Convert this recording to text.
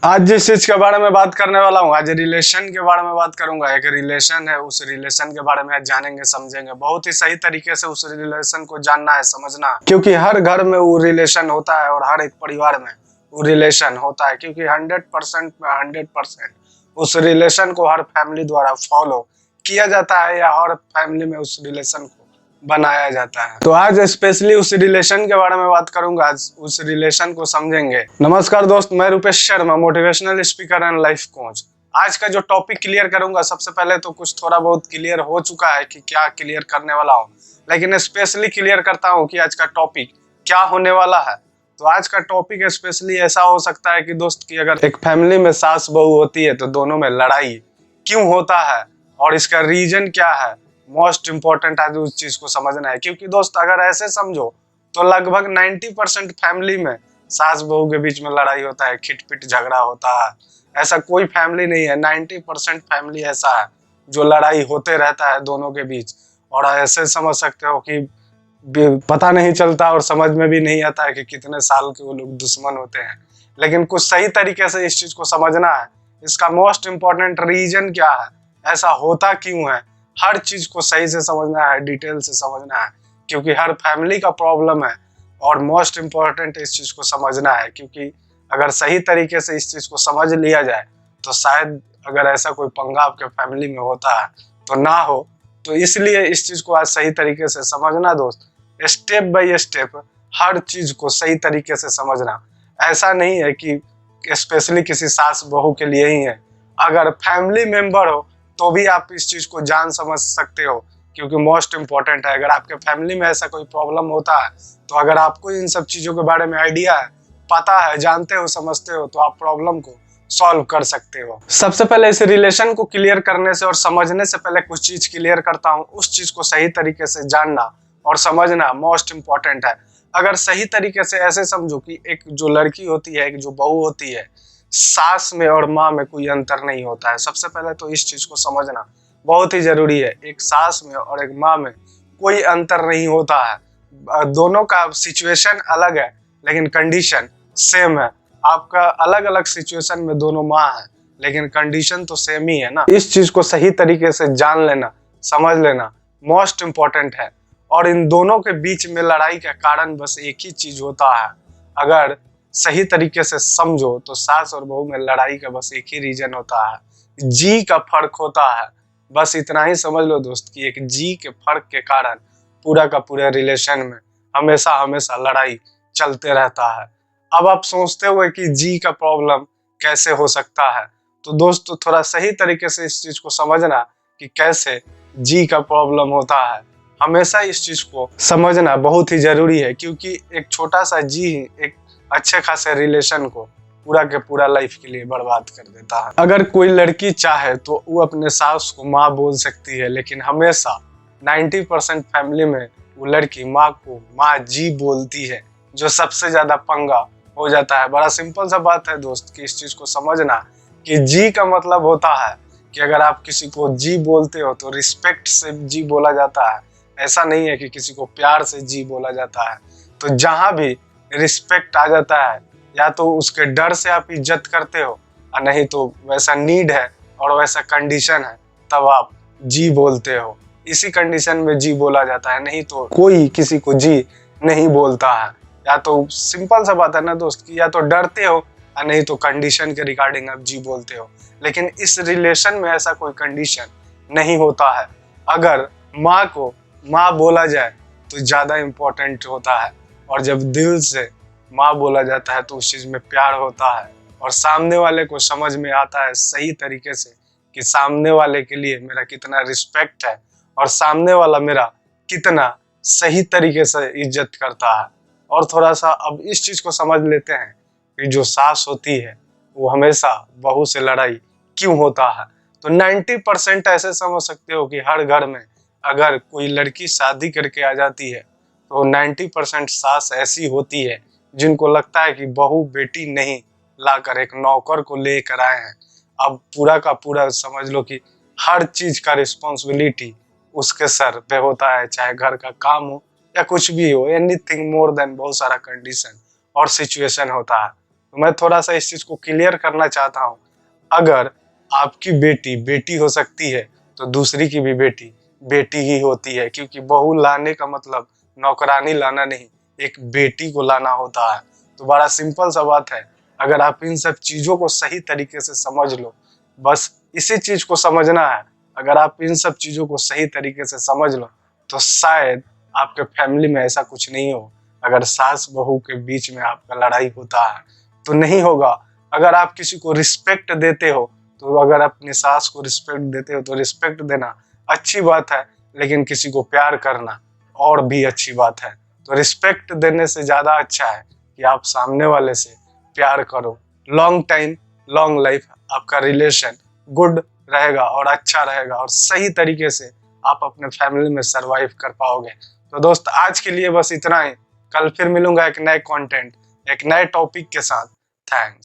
आज जिस चीज के बारे में बात करने वाला हूँ, आज रिलेशन के बारे में बात करूंगा। एक रिलेशन है, उस रिलेशन के बारे में आज जानेंगे समझेंगे। बहुत ही सही तरीके से उस रिलेशन को जानना है, समझना है, क्योंकि हर घर में वो रिलेशन होता है और हर एक परिवार में वो रिलेशन होता है। क्योंकि 100% में 100% उस रिलेशन को हर फैमिली द्वारा फॉलो किया जाता है या हर फैमिली में उस रिलेशन को बनाया जाता है। तो आज स्पेशली उस रिलेशन के बारे में बात करूंगा, आज उस रिलेशन को समझेंगे। नमस्कार दोस्त, मैं Rupesh Sharma, motivational speaker and life coach. आज का जो टॉपिक क्लियर करूंगा, सबसे पहले तो कुछ थोड़ा बहुत क्लियर हो चुका है कि क्या क्लियर करने वाला हूँ, लेकिन स्पेशली क्लियर करता हूँ कि आज का टॉपिक क्या होने वाला है। तो आज का टॉपिक स्पेशली ऐसा हो सकता है कि दोस्त की अगर एक फैमिली में सास बहू होती है तो दोनों में लड़ाई क्यों होता है और इसका रीजन क्या है, मोस्ट इंपॉर्टेंट आज उस चीज को समझना है। क्योंकि दोस्त अगर ऐसे समझो तो लगभग 90% फैमिली में सास बहू के बीच में लड़ाई होता है, खिटपिट झगड़ा होता है। ऐसा कोई फैमिली नहीं है, 90% फैमिली ऐसा है जो लड़ाई होते रहता है दोनों के बीच। और ऐसे समझ सकते हो कि पता नहीं चलता और समझ में भी नहीं आता है कि कितने साल के वो लोग दुश्मन होते हैं। लेकिन कुछ सही तरीके से इस चीज को समझना है, इसका मोस्ट इंपॉर्टेंट रीजन क्या है, ऐसा होता क्यों है, हर चीज को सही से समझना है, डिटेल से समझना है। क्योंकि हर फैमिली का प्रॉब्लम है और मोस्ट इंपॉर्टेंट इस चीज को समझना है। क्योंकि अगर सही तरीके से इस चीज को समझ लिया जाए तो शायद अगर ऐसा कोई पंगा आपके फैमिली में होता है तो ना हो। तो इसलिए इस चीज को आज सही तरीके से समझना दोस्त, स्टेप बाय स्टेप हर चीज को सही तरीके से समझना। ऐसा नहीं है कि स्पेशली किसी सास बहू के लिए ही है, अगर फैमिली मेंबर हो तो भी आप इस चीज को जान समझ सकते हो। क्योंकि मोस्ट इंपॉर्टेंट है, अगर आपके फैमिली में ऐसा कोई प्रॉब्लम होता है तो अगर आपको इन सब चीजों के बारे में आइडिया है, पता है, जानते हो, समझते हो, तो आप प्रॉब्लम को सॉल्व कर सकते हो। सबसे पहले इस रिलेशन को क्लियर करने से और समझने से पहले कुछ चीज क्लियर करता हूँ। उस चीज को सही तरीके से जानना और समझना मोस्ट इंपॉर्टेंट है। अगर सही तरीके से ऐसे समझो कि एक जो लड़की होती है, एक जो बहू होती है, सास में और माँ में कोई अंतर नहीं होता है। सबसे पहले तो इस चीज को समझना बहुत ही जरूरी है। एक सास में और एक माँ में कोई अंतर नहीं होता है। दोनों का सिचुएशन अलग है लेकिन कंडीशन सेम है। आपका अलग अलग सिचुएशन में दोनों माँ है लेकिन कंडीशन तो सेम ही है ना। इस चीज को सही तरीके से जान लेना, समझ लेना मोस्ट इंपॉर्टेंट है। और इन दोनों के बीच में लड़ाई का कारण बस एक ही चीज होता है। अगर सही तरीके से समझो तो सास और बहू में लड़ाई का बस एक ही रीजन होता है, जी का फर्क होता है। बस इतना ही समझ लो दोस्त कि एक जी के फर्क के कारण पूरा का पूरा रिलेशन में हमेशा हमेशा लड़ाई चलते रहता है। अब आप सोचते हुए कि जी का प्रॉब्लम कैसे हो सकता है, तो दोस्त थोड़ा सही तरीके से इस चीज को समझना कि कैसे जी का प्रॉब्लम होता है। हमेशा इस चीज को समझना बहुत ही जरूरी है। क्योंकि एक छोटा सा जी एक अच्छे खासे रिलेशन को पूरा के पूरा लाइफ के लिए बर्बाद कर देता है। अगर कोई लड़की चाहे तो वो अपने सास को माँ बोल सकती है, लेकिन हमेशा 90% फैमिली में वो लड़की माँ को माँ जी बोलती है, जो सबसे ज्यादा पंगा हो जाता है। बड़ा सिंपल सा बात है दोस्त कि इस चीज को समझना कि जी का मतलब होता है कि अगर आप किसी को जी बोलते हो तो रिस्पेक्ट से जी बोला जाता है। ऐसा नहीं है कि किसी को प्यार से जी बोला जाता है। तो जहां भी रिस्पेक्ट आ जाता है, या तो उसके डर से आप इज्जत करते हो और नहीं तो वैसा नीड है और वैसा कंडीशन है, तब आप जी बोलते हो। इसी कंडीशन में जी बोला जाता है, नहीं तो कोई किसी को जी नहीं बोलता है। या तो सिंपल सा बात है ना दोस्त कि या तो डरते हो और नहीं तो कंडीशन के रिगार्डिंग आप जी बोलते हो। लेकिन इस रिलेशन में ऐसा कोई कंडीशन नहीं होता है। अगर माँ को माँ बोला जाए तो ज्यादा इम्पोर्टेंट होता है, और जब दिल से माँ बोला जाता है तो उस चीज में प्यार होता है और सामने वाले को समझ में आता है सही तरीके से कि सामने वाले के लिए मेरा कितना रिस्पेक्ट है और सामने वाला मेरा कितना सही तरीके से इज्जत करता है। और थोड़ा सा अब इस चीज को समझ लेते हैं कि जो सास होती है वो हमेशा बहू से लड़ाई क्यों होता है। तो 90% ऐसे समझ सकते हो कि हर घर में अगर कोई लड़की शादी करके आ जाती है तो 90% सास ऐसी होती है जिनको लगता है कि बहू बेटी नहीं, लाकर एक नौकर को लेकर आए हैं। अब पूरा का पूरा समझ लो कि हर चीज का रिस्पॉन्सिबिलिटी उसके सर पे होता है, चाहे घर का काम हो या कुछ भी हो, एनीथिंग मोर देन बहुत सारा कंडीशन और सिचुएशन होता है। तो मैं थोड़ा सा इस चीज को क्लियर करना चाहता हूँ। अगर आपकी बेटी बेटी हो सकती है तो दूसरी की भी बेटी बेटी ही होती है, क्योंकि बहू लाने का मतलब नौकरानी लाना नहीं, एक बेटी को लाना होता है। तो बड़ा सिंपल सा बात है, अगर आप इन सब चीजों को सही तरीके से समझ लो, बस इसी चीज को समझना है। अगर आप इन सब चीजों को सही तरीके से समझ लो तो शायद आपके फैमिली में ऐसा कुछ नहीं हो। अगर सास बहू के बीच में आपका लड़ाई होता है तो नहीं होगा। अगर आप किसी को रिस्पेक्ट देते हो, तो अगर अपनी सास को रिस्पेक्ट देते हो तो रिस्पेक्ट देना अच्छी बात है, लेकिन किसी को प्यार करना और भी अच्छी बात है। तो रिस्पेक्ट देने से ज्यादा अच्छा है कि आप सामने वाले से प्यार करो। लॉन्ग टाइम लॉन्ग लाइफ आपका रिलेशन गुड रहेगा और अच्छा रहेगा, और सही तरीके से आप अपने फैमिली में सरवाइव कर पाओगे। तो दोस्त, आज के लिए बस इतना ही। कल फिर मिलूंगा एक नए कंटेंट, एक नए टॉपिक के साथ। थैंक्स।